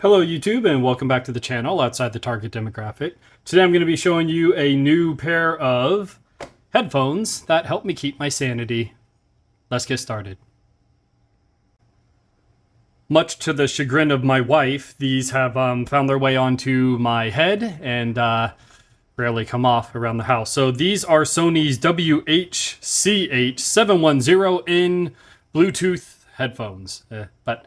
Hello YouTube and welcome back to the channel outside the target demographic. Today I'm going to be showing you a new pair of headphones that help me keep my sanity. Let's get started. Much to the chagrin of my wife, these have found their way onto my head and rarely come off around the house. So these are Sony's WHCH710 Bluetooth headphones, but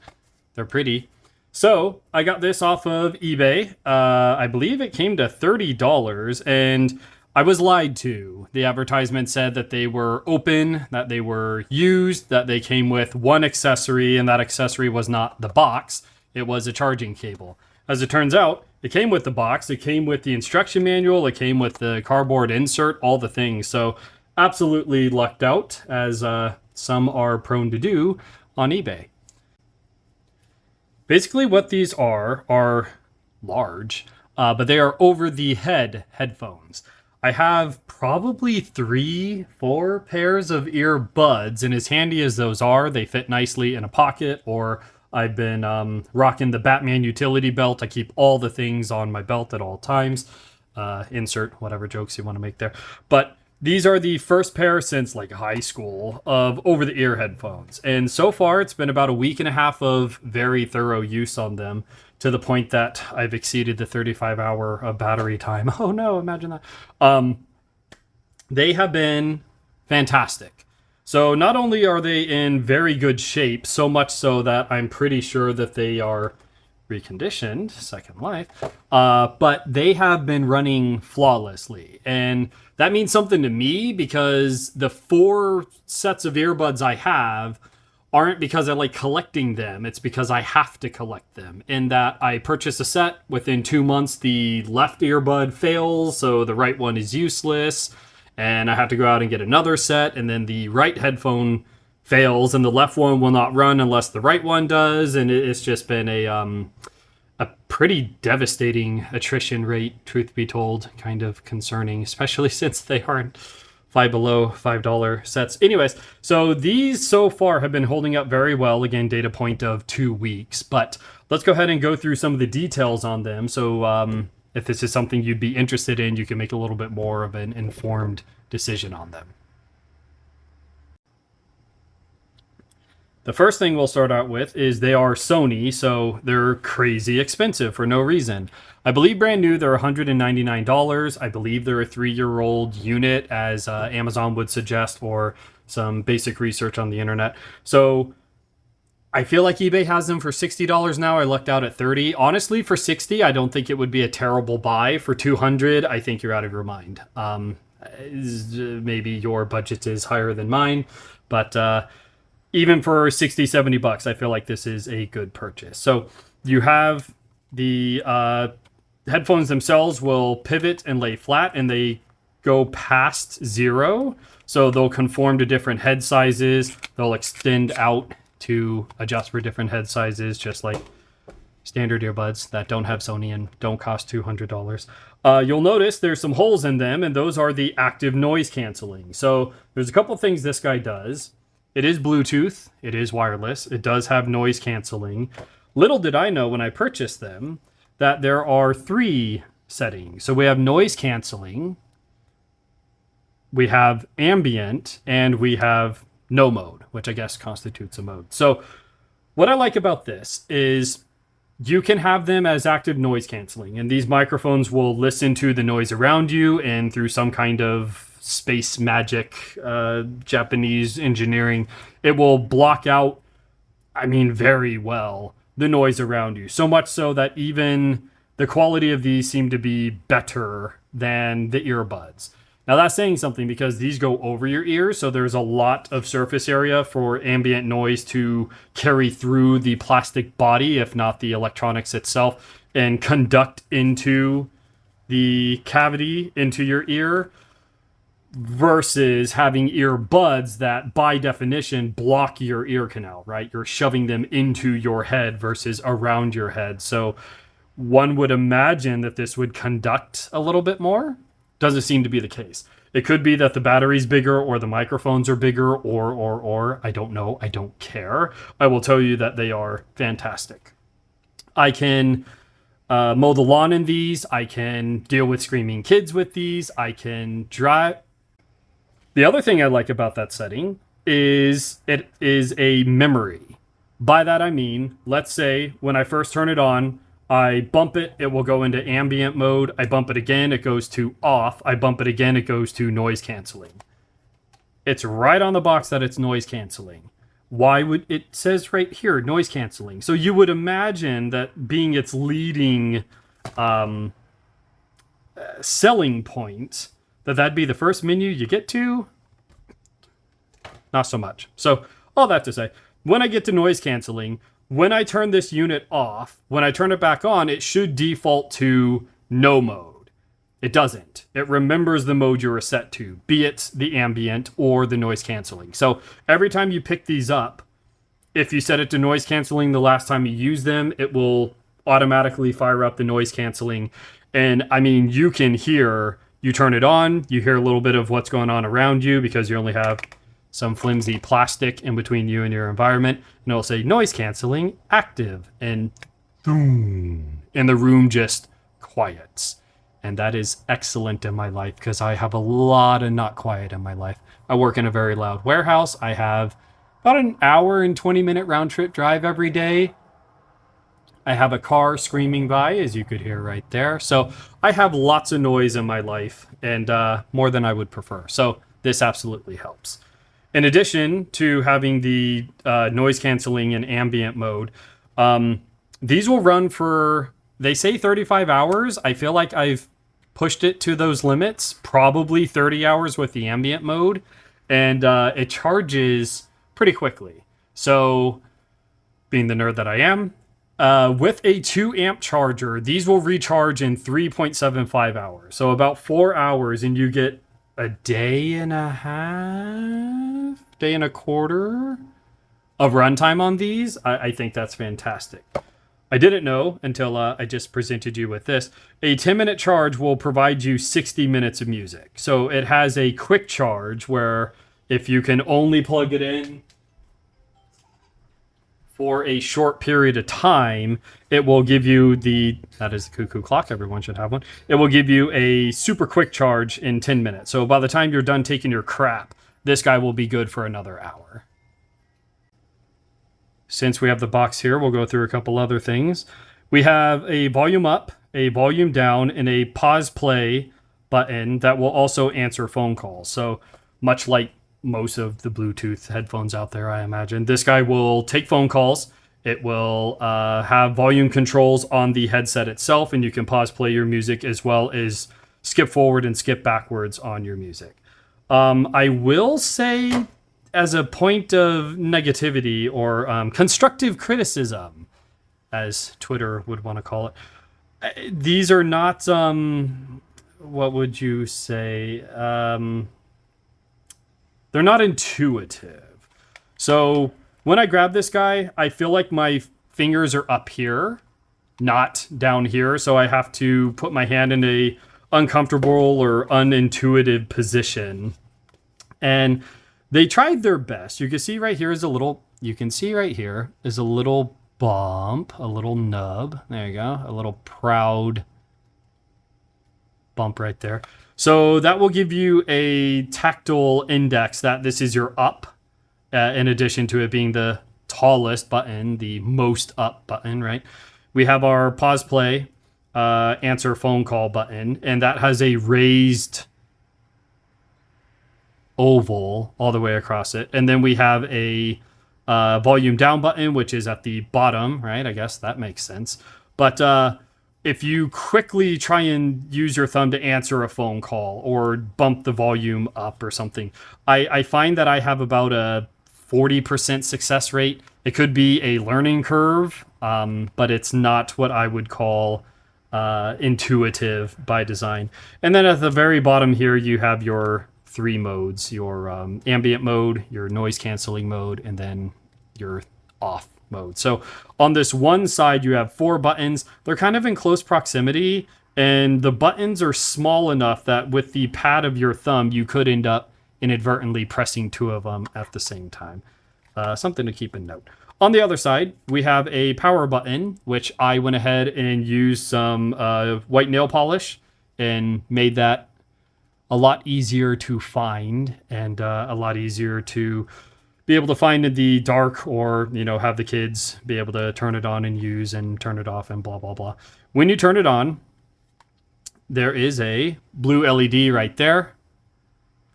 they're pretty. So I got this off of eBay. I believe it came to $30 and I was lied to. The advertisement said that they were open, that they were used, that they came with one accessory, and that accessory was not the box. It was a charging cable. As it turns out, it came with the box, it came with the instruction manual, it came with the cardboard insert, all the things. So absolutely lucked out, as some are prone to do on eBay. Basically what these are large, but they are over-the-head headphones. I have probably 3-4 pairs of earbuds, and as handy as those are, they fit nicely in a pocket, or I've been rocking the Batman utility belt. I keep all the things on my belt at all times. Insert whatever jokes you want to make there. But these are the first pair since like high school of over-the-ear headphones. And so far, it's been about a week and a half of very thorough use on them, to the point that I've exceeded the 35-hour of battery time. Oh no, imagine that. They have been fantastic. So not only are they in very good shape, so much so that I'm pretty sure that they are reconditioned, Second Life, but they have been running flawlessly. And that means something to me, because the 4 sets of earbuds I have aren't because I like collecting them. It's because I have to collect them. In that I purchase a set, within 2 months the left earbud fails, so the right one is useless, and I have to go out and get another set, and then the right headphone fails and the left one will not run unless the right one does, and it's just been a pretty devastating attrition rate, truth be told. Kind of concerning, especially since they aren't below $5 sets. Anyways, so these so far have been holding up very well. Again, data point of 2 weeks, but let's go ahead and go through some of the details on them. So if this is something you'd be interested in, you can make a little bit more of an informed decision on them. The first thing we'll start out with is they are Sony, so they're crazy expensive for no reason. I believe brand new, they're $199. I believe they're a 3-year-old unit, as Amazon would suggest, or some basic research on the internet. So I feel like eBay has them for $60 now. I lucked out at $30. Honestly, for $60, I don't think it would be a terrible buy. For $200, I think you're out of your mind. Maybe your budget is higher than mine, but even for 60, 70 bucks, I feel like this is a good purchase. So you have the headphones themselves will pivot and lay flat, and they go past 0. So they'll conform to different head sizes. They'll extend out to adjust for different head sizes, just like standard earbuds that don't have Sony and don't cost $200. You'll notice there's some holes in them, and those are the active noise canceling. So there's a couple things this guy does. It is Bluetooth, it is wireless, it does have noise canceling. Little did I know when I purchased them that there are 3 settings. So we have noise canceling, we have ambient, and we have no mode, which I guess constitutes a mode. So what I like about this is you can have them as active noise canceling, and these microphones will listen to the noise around you, and through some kind of space magic, Japanese engineering, it will block out, I mean, very well, the noise around you. So much so that even the quality of these seem to be better than the earbuds. Now that's saying something, because these go over your ears, so there's a lot of surface area for ambient noise to carry through the plastic body, if not the electronics itself, and conduct into the cavity, into your ear, versus having earbuds that by definition block your ear canal, right? You're shoving them into your head versus around your head. So one would imagine that this would conduct a little bit more. Doesn't seem to be the case. It could be that the battery's bigger, or the microphones are bigger, or I don't know. I don't care. I will tell you that they are fantastic. I can mow the lawn in these. I can deal with screaming kids with these. I can drive. The other thing I like about that setting is it is a memory. By that I mean, let's say when I first turn it on, I bump it, it will go into ambient mode. I bump it again, it goes to off. I bump it again, it goes to noise canceling. It's right on the box that it's noise canceling. Why would it says right here noise canceling? So you would imagine that being its leading selling point, that'd be the first menu you get to. Not so much. So all that to say, when I get to noise canceling, when I turn this unit off, when I turn it back on, it should default to no mode. It doesn't. It remembers the mode you were set to, be it the ambient or the noise canceling. So every time you pick these up, if you set it to noise canceling the last time you use them, it will automatically fire up the noise canceling. And I mean, you can hear, you turn it on, you hear a little bit of what's going on around you because you only have some flimsy plastic in between you and your environment, and it'll say noise canceling active, and boom, and the room just quiets. And that is excellent in my life because I have a lot of not quiet in my life. I work in a very loud warehouse. I have about an hour and 20-minute round trip drive every day. I have a car screaming by, as you could hear right there. So I have lots of noise in my life, and more than I would prefer. So this absolutely helps. In addition to having the noise canceling in ambient mode, these will run for, they say 35 hours. I feel like I've pushed it to those limits, probably 30 hours with the ambient mode, and it charges pretty quickly. So being the nerd that I am, with a 2 amp charger, these will recharge in 3.75 hours. So about 4 hours, and you get a day and a half, day and a quarter of runtime on these. I think that's fantastic. I didn't know until I just presented you with this. A 10-minute charge will provide you 60 minutes of music. So it has a quick charge where if you can only plug it in for a short period of time, it will give you that is the cuckoo clock, everyone should have one. It will give you a super quick charge in 10 minutes. So by the time you're done taking your crap, this guy will be good for another hour. Since we have the box here, we'll go through a couple other things. We have a volume up, a volume down, and a pause play button that will also answer phone calls. So much like most of the Bluetooth headphones out there, I imagine, this guy will take phone calls. It will have volume controls on the headset itself, and you can pause play your music as well as skip forward and skip backwards on your music. I will say, as a point of negativity or constructive criticism, as Twitter would want to call it, these are not, what would you say? They're not intuitive. So when I grab this guy, I feel like my fingers are up here, not down here. So I have to put my hand in a uncomfortable or unintuitive position. And they tried their best. You can see right here is a little bump, a little nub. There you go. A little proud bump right there. So that will give you a tactile index that this is your up, in addition to it being the tallest button, the most up button, right? We have our pause play, answer phone call button, and that has a raised oval all the way across it. And then we have a volume down button, which is at the bottom, right? I guess that makes sense. But if you quickly try and use your thumb to answer a phone call or bump the volume up or something, I find that I have about a 40% success rate. It could be a learning curve, but it's not what I would call intuitive by design. And then at the very bottom here, you have your 3 modes, your ambient mode, your noise canceling mode, and then your off mode. So on this one side, you have 4 buttons. They're kind of in close proximity, and the buttons are small enough that with the pad of your thumb, you could end up inadvertently pressing 2 of them at the same time. Something to keep in note. On the other side, we have a power button, which I went ahead and used some white nail polish and made that a lot easier to find and a lot easier to be able to find in the dark, or, you know, have the kids be able to turn it on and use and turn it off and blah, blah, blah. When you turn it on, there is a blue LED right there.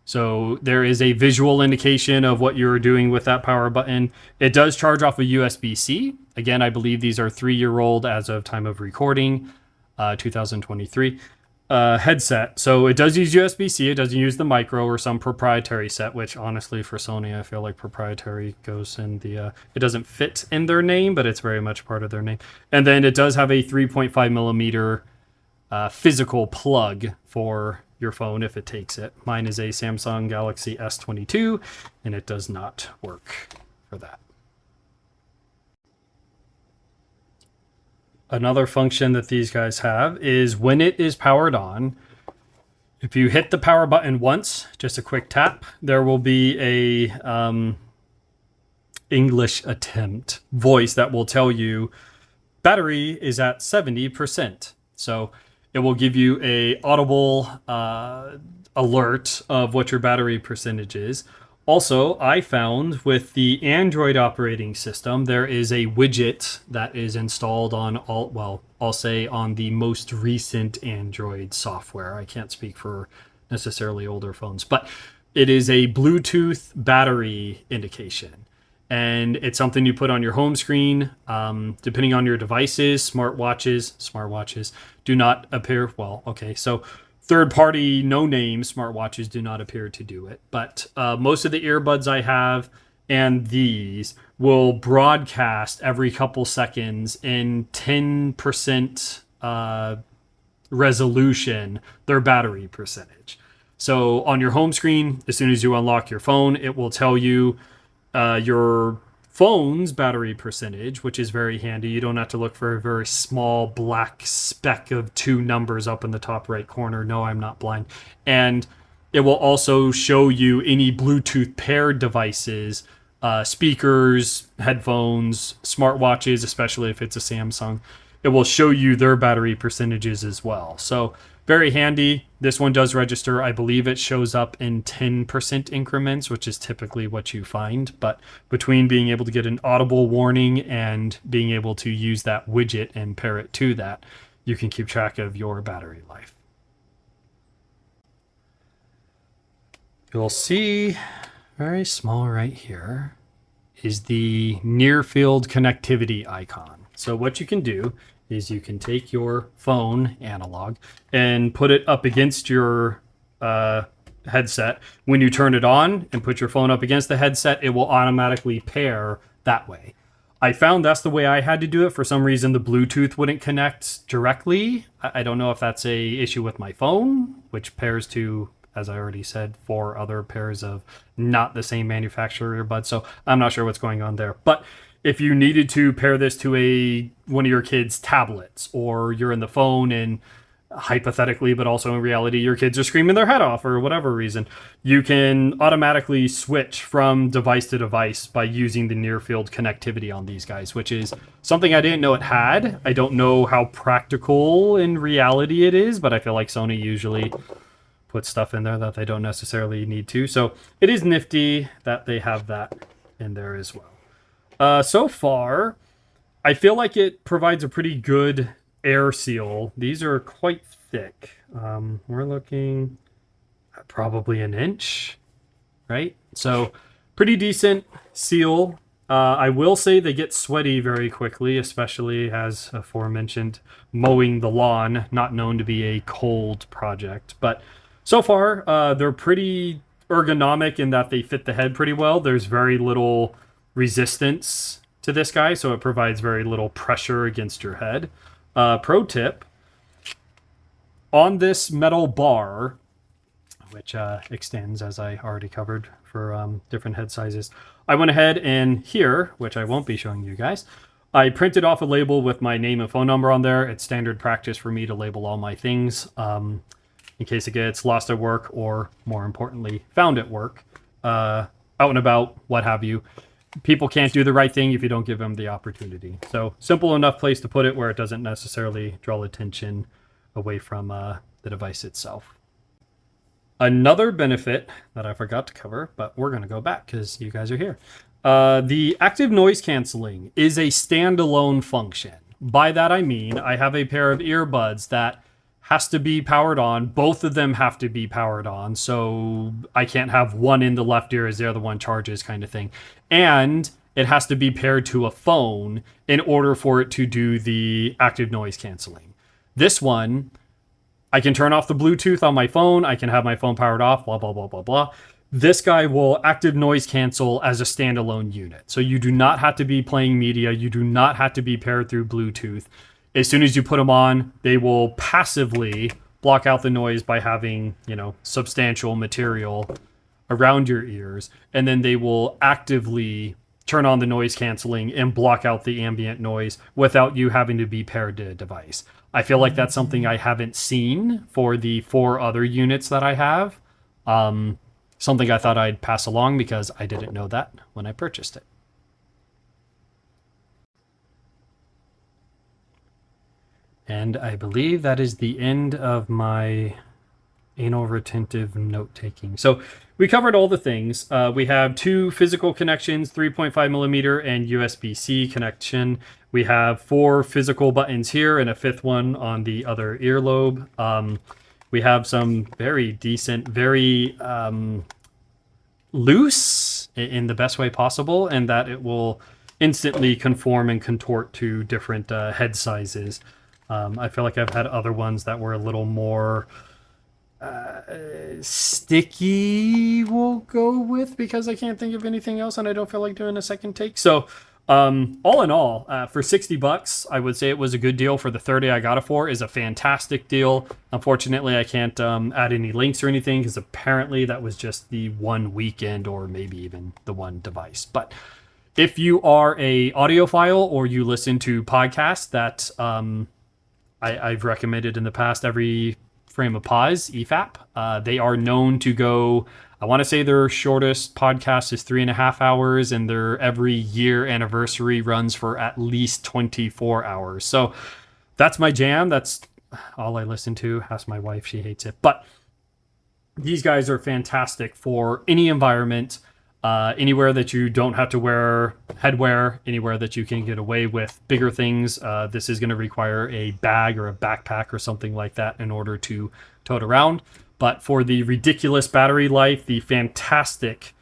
So there is a visual indication of what you're doing with that power button. It does charge off a USB-C. Again, I believe these are 3-year-old as of time of recording, 2023 headset. So it does use USB-C. It doesn't use the micro or some proprietary set, which honestly for Sony, I feel like proprietary goes in the, it doesn't fit in their name, but it's very much part of their name. And then it does have a 3.5 millimeter physical plug for your phone if it takes it. Mine is a Samsung Galaxy S22 and it does not work for that. Another function that these guys have is when it is powered on, if you hit the power button once, just a quick tap, there will be a English attempt voice that will tell you battery is at 70%. So it will give you a audible alert of what your battery percentage is. Also, I found with the Android operating system, there is a widget that is installed on all, well, I'll say on the most recent Android software. I can't speak for necessarily older phones, but it is a Bluetooth battery indication. And it's something you put on your home screen. Depending on your devices, smartwatches do not appear. Well, okay, so third-party no-name smartwatches do not appear to do it. But most of the earbuds I have and these will broadcast every couple seconds in 10% resolution their battery percentage. So on your home screen, as soon as you unlock your phone, it will tell you your phone's battery percentage, which is very handy. You don't have to look for a very small black speck of 2 numbers up in the top right corner. No, I'm not blind. And it will also show you any Bluetooth paired devices, speakers, headphones, smartwatches, especially if it's a Samsung. It will show you their battery percentages as well. So very handy. This one does register. I believe it shows up in 10% increments, which is typically what you find. But between being able to get an audible warning and being able to use that widget and pair it to that, you can keep track of your battery life. You'll see very small right here is the near field connectivity icon. So what you can do is you can take your phone analog and put it up against your headset. When you turn it on and put your phone up against the headset, it will automatically pair that way. I found that's the way I had to do it. For some reason, the Bluetooth wouldn't connect directly. I don't know if that's a issue with my phone, which pairs to, as I already said, 4 other pairs of not the same manufacturer earbuds. So I'm not sure what's going on there. But if you needed to pair this to one of your kids' tablets, or you're in the phone and hypothetically, but also in reality, your kids are screaming their head off or whatever reason, you can automatically switch from device to device by using the near field connectivity on these guys, which is something I didn't know it had. I don't know how practical in reality it is, but I feel like Sony usually puts stuff in there that they don't necessarily need to. So it is nifty that they have that in there as well. So far, I feel like it provides a pretty good air seal. These are quite thick. We're looking at probably an inch, right? So pretty decent seal. I will say they get sweaty very quickly, especially as aforementioned, mowing the lawn, not known to be a cold project. But so far, they're pretty ergonomic in that they fit the head pretty well. There's very little resistance to this guy, so it provides very little pressure against your head. Pro tip, on this metal bar, which extends, as I already covered, for different head sizes, I went ahead and here, which I won't be showing you guys, I printed off a label with my name and phone number on there. It's standard practice for me to label all my things in case it gets lost at work, or more importantly, found at work, out and about, what have you. people can't do the right thing if you don't give them the opportunity. So simple enough place to put it where it doesn't necessarily draw attention away from the device itself. Another benefit that I forgot to cover, but we're going to go back because you guys are here. The active noise canceling is a standalone function. By that I mean I have a pair of earbuds that has to be powered on. Both of them have to be powered on. So I can't have one in the left ear as the other one charges kind of thing. And it has to be paired to a phone in order for it to do the active noise canceling. This one, I can turn off the Bluetooth on my phone. I can have my phone powered off, blah, blah, blah, blah, blah. This guy will active noise cancel as a standalone unit. So you do not have to be playing media. You do not have to be paired through Bluetooth. As soon as you put them on, they will passively block out the noise by having, substantial material around your ears. And then they will actively turn on the noise canceling and block out the ambient noise without you having to be paired to a device. I feel like that's something I haven't seen for the 4 other units that I have. Something I thought I'd pass along because I didn't know that when I purchased it. And I believe that is the end of my anal retentive note taking. So we covered all the things. We have 2 physical connections, 3.5 millimeter and USB-C connection. We have 4 physical buttons here and a 5th one on the other earlobe. We have some very decent, very loose in the best way possible, and that it will instantly conform and contort to different head sizes. I feel like I've had other ones that were a little more sticky, we'll go with, because I can't think of anything else and I don't feel like doing a second take. So all in all, for $60, I would say it was a good deal. For the 30 I got it for is a fantastic deal. Unfortunately, I can't add any links or anything because apparently that was just the one weekend or maybe even the one device. But if you are a audiophile or you listen to podcasts that I've recommended in the past, Every Frame of Pause, EFAP, they are known to go, I want to say their shortest podcast is 3.5 hours, and their every year anniversary runs for at least 24 hours. So that's my jam. That's all I listen to. Ask my wife, she hates it. But these guys are fantastic for any environment, anywhere that you don't have to wear headwear, anywhere that you can get away with bigger things. This is going to require a bag or a backpack or something like that in order to tote around. But for the ridiculous battery life, the fantastic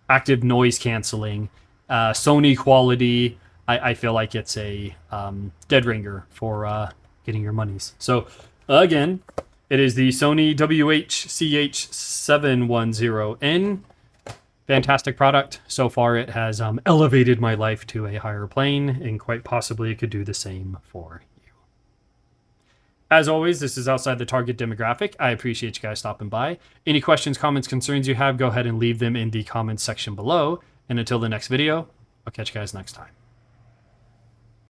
active noise canceling, Sony quality, I feel like it's a dead ringer for getting your monies. So again, it is the Sony WH-CH710N. Fantastic product. So far, it has elevated my life to a higher plane, and quite possibly it could do the same for you. As always, this is outside the target demographic. I appreciate you guys stopping by. Any questions, comments, concerns you have, go ahead and leave them in the comments section below. And until the next video, I'll catch you guys next time.